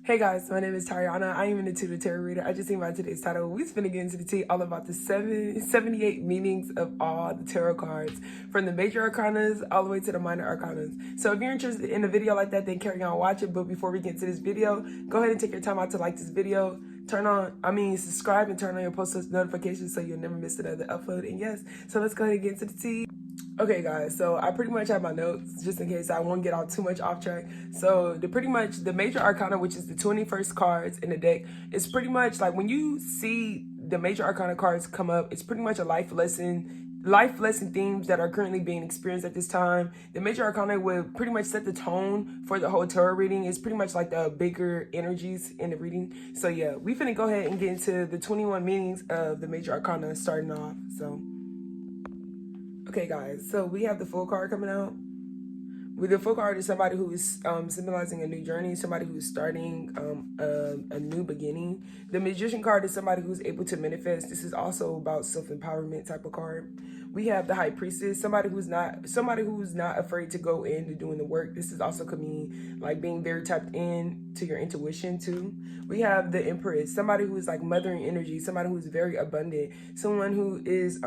Hey guys, my name is Tyriana. I am an intuitive tarot reader. I just seen by today's title. We're finna get into the tea all about the 78 meanings of all the tarot cards, from the major arcanas all the way to the minor arcanas. So if you're interested in a video like that, then carry on watching. But before we get into this video, go ahead and take your time out to like this video. Subscribe and turn on your post notifications so you'll never miss another upload. And yes, so let's go ahead and get into the tea. Okay guys, so I pretty much have my notes just in case I won't get too much off track. So the major arcana, which is the 21st cards in the deck, is pretty much like when you see the major arcana cards come up, it's pretty much a life lesson themes that are currently being experienced at this time. The major arcana would pretty much set the tone for the whole tarot reading. It's pretty much like the bigger energies in the reading. So yeah, we finna go ahead and get into the 21 meanings of the major arcana starting off. So okay guys, so we have the Fool card coming out. With the Fool card is somebody who is symbolizing a new journey, somebody who is starting a new beginning. The Magician card is somebody who's able to manifest. This is also about self-empowerment type of card. We have the High Priestess, somebody who's not afraid to go into doing the work. This is also could mean like being very tapped in to your intuition too. We have the Empress, somebody who is like mothering energy, somebody who's very abundant, someone who is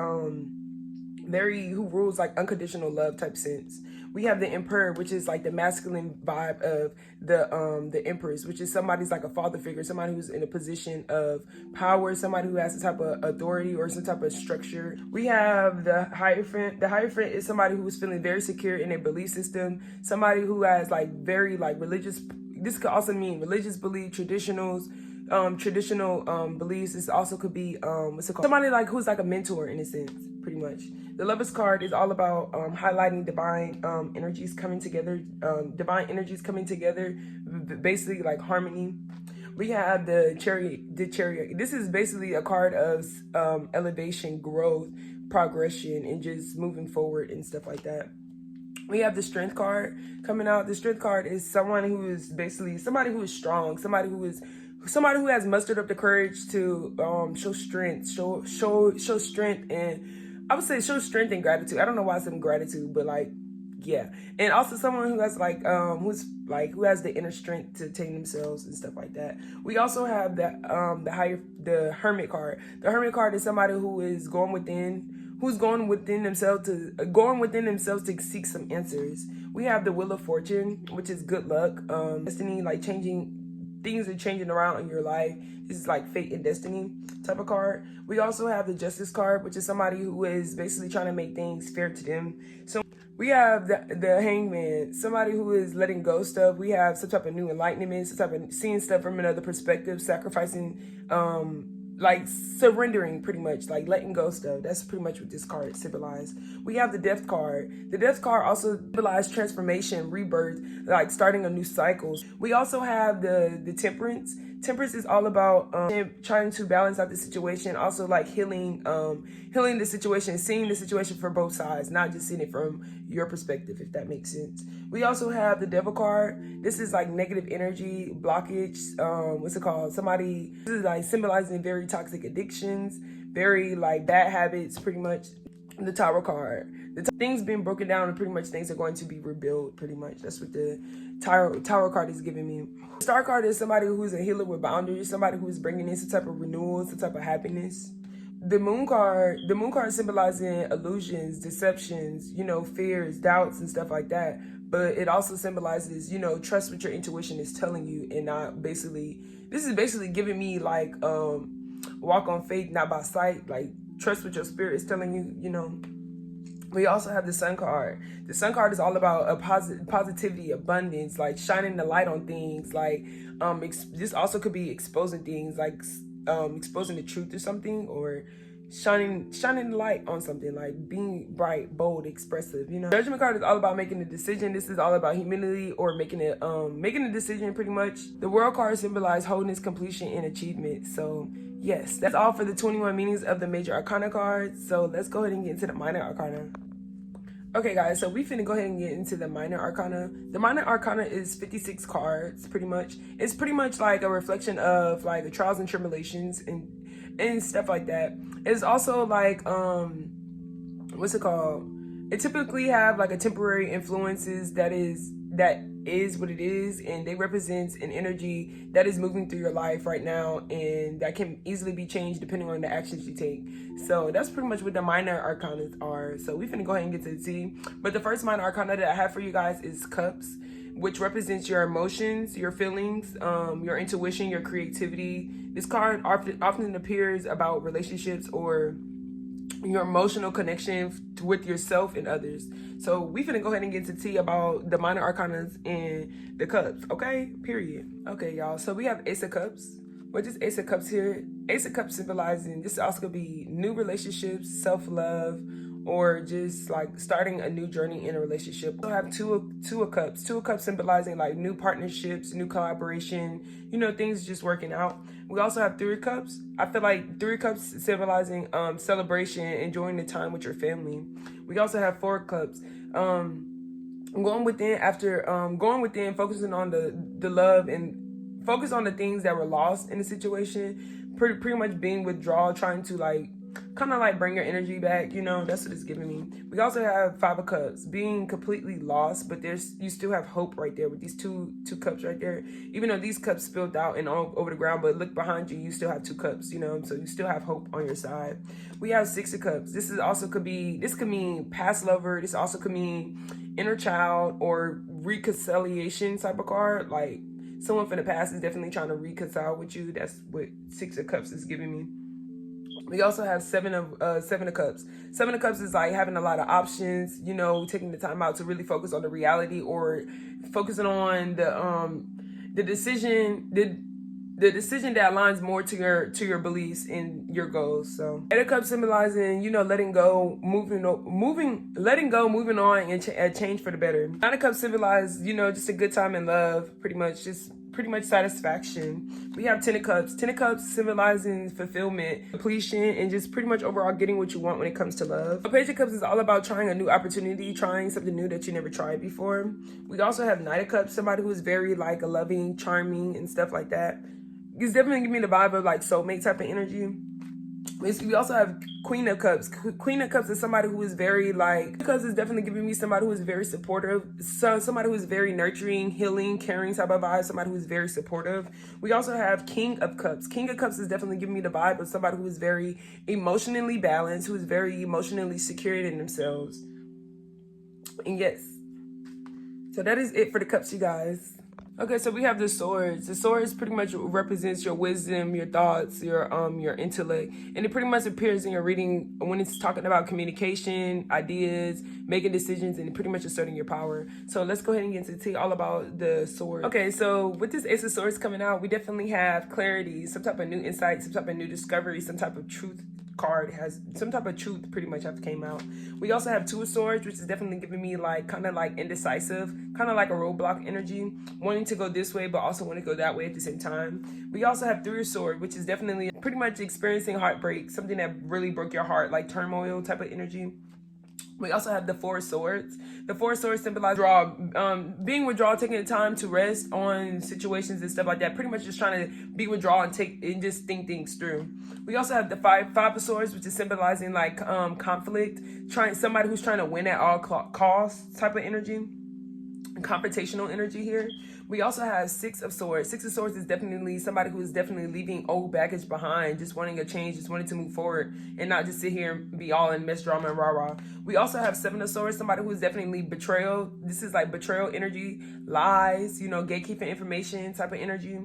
who rules like unconditional love type sense. We have the Emperor, which is like the masculine vibe of the Empress, which is somebody's like a father figure, somebody who's in a position of power, somebody who has some type of authority or some type of structure. We have the Hierophant. The Hierophant is somebody who is feeling very secure in their belief system, somebody who has like very like religious. This could also mean religious belief, traditional beliefs. This also could be somebody like who's like a mentor in a sense, pretty much. The Lover's card is all about highlighting divine energies coming together, basically like harmony. We have the Chariot. This is basically a card of elevation, growth, progression, and just moving forward and stuff like that. We have the Strength card coming out. The Strength card is someone who is basically somebody who is strong, somebody who has mustered up the courage to show strength, and I would say show strength and gratitude. I don't know why I said gratitude, but like, yeah. And also someone who has like, who has the inner strength to tame themselves and stuff like that. We also have the Hermit card. The Hermit card is somebody who is going within themselves to seek some answers. We have the Wheel of Fortune, which is good luck, destiny, like things are changing around in your life. This is like fate and destiny type of card. We also have the Justice card, which is somebody who is basically trying to make things fair to them. So we have the Hangman, somebody who is letting go stuff. We have some type of new enlightenment, some type of seeing stuff from another perspective, sacrificing, like surrendering, pretty much like letting go stuff. That's pretty much what this card symbolizes. We have the Death card. The Death card also symbolizes transformation, rebirth, like starting a new cycle. We also have the Temperance. Temperance is all about trying to balance out the situation, also like healing the situation, seeing the situation from both sides, not just seeing it from your perspective, if that makes sense. We also have the Devil card. This is like negative energy, blockage, this is like symbolizing very toxic addictions, very like bad habits, pretty much. The Tower card. Things being broken down and pretty much things are going to be rebuilt, pretty much. That's what the Tower card is giving me. The Star card is somebody who's a healer with boundaries, somebody who's bringing in some type of renewal, some type of happiness. The Moon card symbolizing illusions, deceptions, fears, doubts, and stuff like that. But it also symbolizes, trust what your intuition is telling you, and this is basically giving me like walk on faith, not by sight, like trust what your spirit is telling you, We also have the Sun card. The Sun card is all about a positivity, abundance, like shining the light on things. Like this also could be exposing things, like exposing the truth or something, or shining the light on something, like being bright, bold, expressive. Judgment card is all about making a decision. This is all about humility or making a decision, pretty much. The World card symbolizes wholeness, completion, and achievement. So yes, that's all for the 21 meanings of the major arcana cards. So let's go ahead and get into the minor arcana. Okay guys, so we finna go ahead and get into the minor arcana. The minor arcana is 56 cards, pretty much. It's pretty much like a reflection of like the trials and tribulations and stuff like that. It's also like, it typically have like a temporary influences that is what it is, and they represent an energy that is moving through your life right now, and that can easily be changed depending on the actions you take. So that's pretty much what the minor arcana are. So we're finna go ahead and get to the tea. But the first minor arcana that I have for you guys is Cups, which represents your emotions, your feelings, your intuition, your creativity. This card often appears about relationships or your emotional connection with yourself and others. So we finna go ahead and get to tea about the minor arcanas and the cups, okay? Period. Okay, y'all. So we have Ace of Cups. What is Ace of Cups here? Ace of Cups symbolizing, this also could be new relationships, self-love, or just like starting a new journey in a relationship. We also have two of Cups. Two of Cups symbolizing like new partnerships, new collaboration, you know, things just working out. We also have Three of Cups. I feel like Three of Cups symbolizing celebration, enjoying the time with your family. We also have Four of Cups. Going within, focusing on the love and focus on the things that were lost in the situation. Pretty much being withdrawal, trying to like kind of like bring your energy back, you know. That's what it's giving me. We also have Five of Cups, being completely lost, but you still have hope right there with these two cups right there. Even though these cups spilled out and all over the ground, but look behind you, you still have two cups, you know, so you still have hope on your side. We have Six of Cups. This could mean past lover. This also could mean inner child or reconciliation type of card. Like someone from the past is definitely trying to reconcile with you. That's what Six of Cups is giving me. We also have Seven of Cups. Seven of Cups is like having a lot of options, you know, taking the time out to really focus on the reality or focusing on the decision that aligns more to your beliefs and your goals. So Eight of Cups symbolizing, you know, letting go, moving on and change for the better. Nine of Cups symbolize, you know, just a good time in love, pretty much satisfaction. We have Ten of Cups. Ten of Cups symbolizing fulfillment, completion, and just pretty much overall getting what you want when it comes to love. A Page of Cups is all about trying a new opportunity, trying something new that you never tried before. We also have Knight of Cups, somebody who is very like a loving, charming, and stuff like that. It's definitely giving me the vibe of like soulmate type of energy. We also have Queen of Cups. Queen of Cups is somebody who is very like, because it's definitely giving me somebody who is very supportive, somebody who is very nurturing, healing, caring type of vibe, somebody who is very supportive. We also have King of Cups. King of Cups is definitely giving me the vibe of somebody who is very emotionally balanced, who is very emotionally secured in themselves. And yes, so that is it for the cups, you guys. Okay, so we have the swords. The swords pretty much represents your wisdom, your thoughts, your intellect, and it pretty much appears in your reading when it's talking about communication, ideas, making decisions, and pretty much asserting your power. So let's go ahead and get into tea all about the sword. Okay, so with this Ace of Swords coming out, we definitely have clarity, some type of new insight, some type of new discovery, some type of truth card has some type of truth pretty much have came out. We also have Two of Swords, which is definitely giving me like kind of like indecisive, kind of like a roadblock energy, wanting to go this way but also want to go that way at the same time. We also have Three of Swords, which is definitely pretty much experiencing heartbreak, something that really broke your heart, like turmoil type of energy. We also have the Four of Swords. The Four of Swords symbolize being withdrawal, taking the time to rest on situations and stuff like that. Pretty much just trying to be withdrawal and just think things through. We also have the Five of Swords, which is symbolizing like conflict, somebody who's trying to win at all costs type of energy, confrontational energy here. We also have Six of Swords. Six of Swords is definitely somebody who is definitely leaving old baggage behind, just wanting a change, just wanting to move forward and not just sit here and be all in mess, drama, and rah-rah. We also have Seven of Swords, somebody who is definitely betrayal. This is like betrayal energy, lies, you know, gatekeeping information type of energy.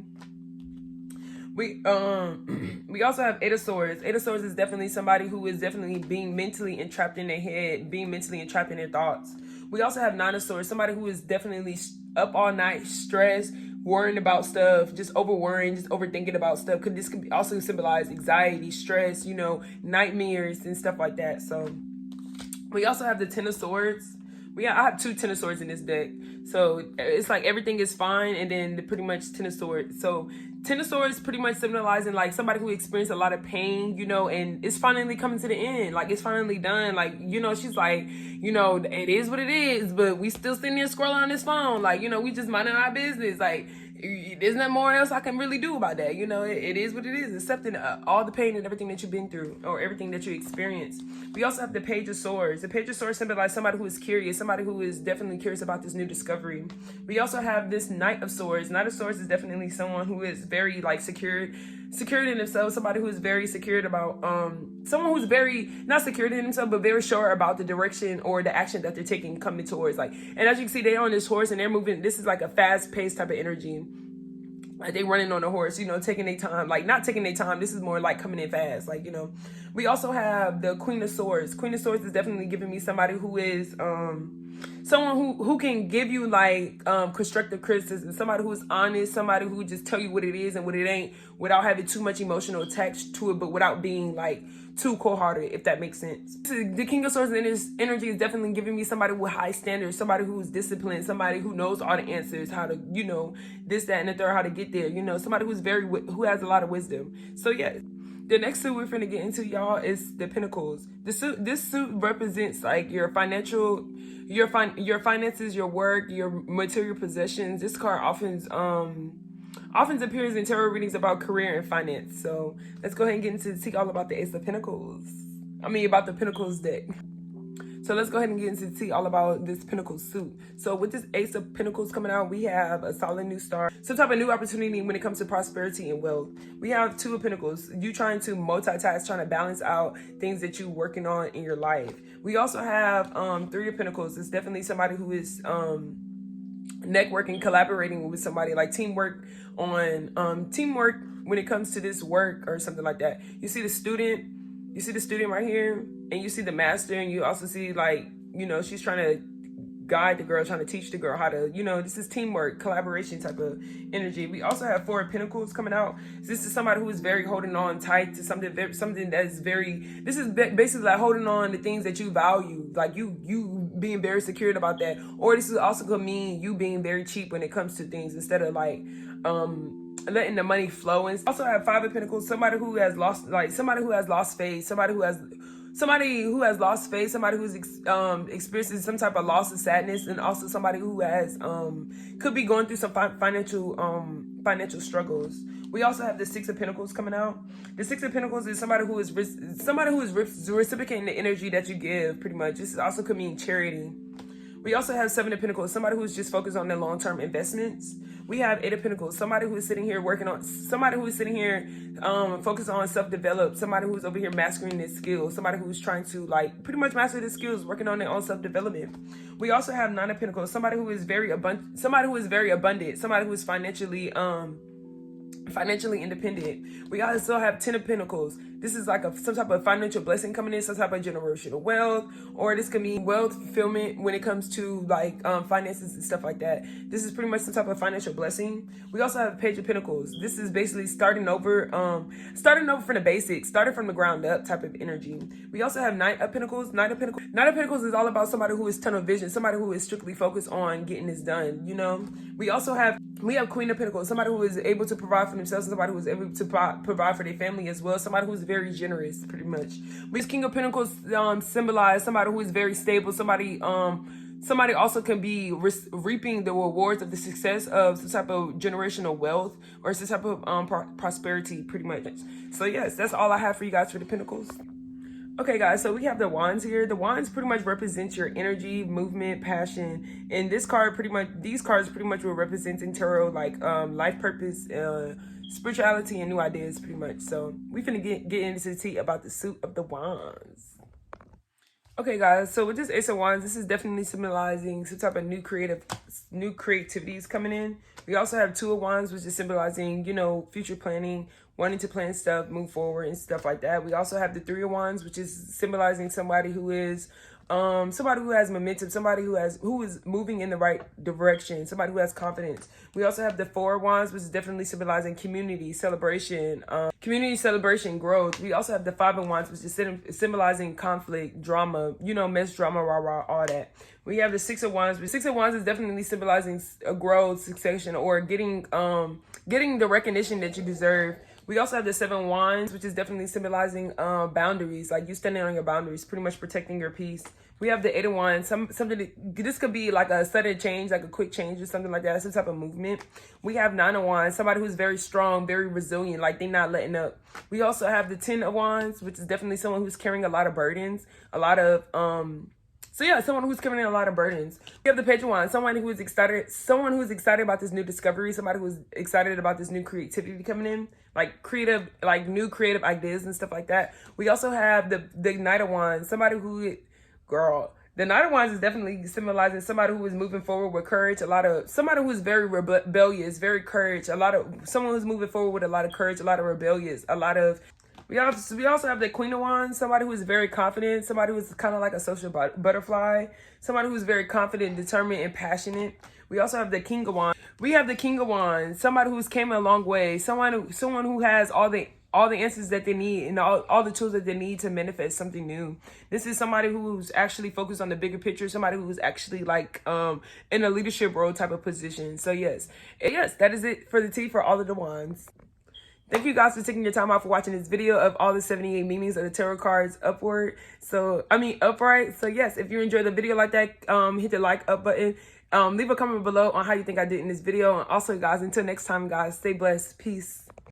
We also have Eight of Swords. Eight of Swords is definitely somebody who is definitely being mentally entrapped in their head, being mentally entrapped in their thoughts. We also have Nine of Swords, somebody who is definitely up all night, stressed, worrying about stuff, just over worrying, just overthinking about stuff. This could also symbolize anxiety, stress, you know, nightmares and stuff like that. So we also have the Ten of Swords. I have two Ten of Swords in this deck. So it's like everything is fine and then pretty much Ten of Swords. So Ten of Swords pretty much symbolizing like somebody who experienced a lot of pain, you know, and it's finally coming to the end. Like it's finally done. Like, you know, she's like, you know, it is what it is, but we still sitting there scrolling on this phone. Like, you know, we just minding our business. Like, there's nothing more else I can really do about that. You know, it is what it is. Accepting all the pain and everything that you've been through or everything that you experienced. We also have the Page of Swords. The Page of Swords symbolizes somebody who is curious, somebody who is definitely curious about this new discovery. We also have this Knight of Swords. Knight of Swords is definitely someone who is very like secured in themselves, somebody who is very secured about someone who's very not secured in themselves but very sure about the direction or the action that they're taking coming towards. Like, and as you can see, they're on this horse and they're moving. This is like a fast-paced type of energy. Like they running on a horse, you know, taking their time. Like not taking their time. This is more like coming in fast. Like, you know. We also have the Queen of Swords. Queen of Swords is definitely giving me somebody who is someone who can give you like constructive criticism, somebody who is honest, somebody who just tell you what it is and what it ain't without having too much emotional attached to it, but without being like too cold-hearted, if that makes sense. The King of Swords in his energy is definitely giving me somebody with high standards, somebody who's disciplined, somebody who knows all the answers, how to, you know, this, that, and the third, how to get there, you know, somebody who has a lot of wisdom. So yeah. The next suit we're finna get into, y'all, is the Pentacles. This suit represents like your financial, your finances, your work, your material possessions. This card often appears in tarot readings about career and finance. So let's go ahead and get into the tea all about the Ace of Pentacles. About the Pentacles deck. So let's go ahead and get into the tea all about this Pentacles suit. So with this Ace of Pentacles coming out, we have a solid new start. Some type of new opportunity when it comes to prosperity and wealth. We have Two of Pentacles. You trying to multitask, trying to balance out things that you're working on in your life. We also have Three of Pentacles. It's definitely somebody who is networking, collaborating with somebody, like teamwork on teamwork when it comes to this work or something like that. You see the student right here, and you see the master, and you also see like, you know, she's trying to guide the girl, trying to teach the girl how to, you know, this is teamwork, collaboration type of energy. We also have Four of Pentacles coming out. This is somebody who is very holding on tight to something that is very, this is basically like holding on to things that you value, like you being very secured about that. Or this is also gonna mean you being very cheap when it comes to things, instead of like letting the money flow. And also have Five of Pentacles, somebody who has lost faith, somebody who has lost faith, somebody who's experiencing some type of loss and sadness, and also somebody who has could be going through some financial struggles. We also have the Six of Pentacles coming out. The Six of Pentacles is somebody who is reciprocating the energy that you give, pretty much. This also could mean charity. We also have Seven of Pentacles, somebody who's just focused on their long-term investments. We have Eight of Pentacles, somebody who is sitting here focused on self-develop, somebody who's over here mastering their skills, somebody who's trying to like pretty much master their skills, working on their own self-development. We also have Nine of Pentacles, somebody who is very abundant, somebody who is financially independent. We also have Ten of Pentacles. This is like some type of financial blessing coming in, some type of generational wealth, or this could mean wealth fulfillment when it comes to like finances and stuff like that. This is pretty much some type of financial blessing. We also have Page of Pentacles. This is basically starting over from the basics, starting from the ground up type of energy. We also have Knight of Pentacles. Knight of Pentacles is all about somebody who is tunnel vision, somebody who is strictly focused on getting this done, you know. We have Queen of Pentacles, somebody who is able to provide for themselves, somebody who is able to provide for their family as well, somebody who is very generous, pretty much. We King of Pentacles symbolize somebody who is very stable, somebody also can be reaping the rewards of the success of some type of generational wealth or some type of prosperity, pretty much. So yes, that's all I have for you guys for the Pentacles. Okay, guys, so we have the Wands here. The Wands pretty much represent your energy, movement, passion. And these cards pretty much will represent in tarot like life purpose, spirituality, and new ideas, pretty much. So we finna get into the tea about the suit of the Wands. Okay, guys, so with this Ace of Wands, this is definitely symbolizing some type of new creativities coming in. We also have Two of Wands, which is symbolizing, you know, future planning, wanting to plan stuff, move forward and stuff like that. We also have the Three of Wands, which is symbolizing somebody who is somebody who has momentum, somebody who is moving in the right direction, somebody who has confidence. We also have the Four of Wands, which is definitely symbolizing community celebration, growth. We also have the Five of Wands, which is symbolizing conflict, drama, you know, mess, drama, rah, all that. We have the Six of Wands. The Six of Wands is definitely symbolizing a growth, succession, or getting the recognition that you deserve. We also have the Seven of Wands, which is definitely symbolizing boundaries, like you standing on your boundaries, pretty much protecting your peace, We have the Eight of Wands. This could be like a sudden change, like a quick change or something like that. Some type of movement. We have Nine of Wands. Somebody who's very strong, very resilient, like they're not letting up. We also have the Ten of Wands, which is definitely someone who's carrying a lot of burdens, a lot of so yeah, someone who's carrying a lot of burdens. We have the Page of Wands, someone who's excited about this new discovery, somebody who's excited about this new creativity coming in, like new creative ideas and stuff like that. We also have the Knight of Wands, somebody who, girl, the Knight of Wands is definitely symbolizing somebody who is moving forward with courage, somebody who is very rebellious, very courage, someone who's moving forward with a lot of courage, a lot of rebellious, we also have the Queen of Wands, somebody who is very confident, somebody who is kind of like a social butterfly, somebody who is very confident, determined, and passionate. We also have the King of Wands. We have the King of Wands, somebody who's came a long way, someone who has all the answers that they need and all the tools that they need to manifest something new. This is somebody who's actually focused on the bigger picture, somebody who's actually like in a leadership role type of position. So yes, that is it for the tea for all of the wands. Thank you guys for taking your time out for watching this video of all the 78 meanings of the tarot cards upright. So yes, if you enjoyed the video like that, hit the like up button. Leave a comment below on how you think I did in this video. And also, guys, until next time, guys, stay blessed. Peace.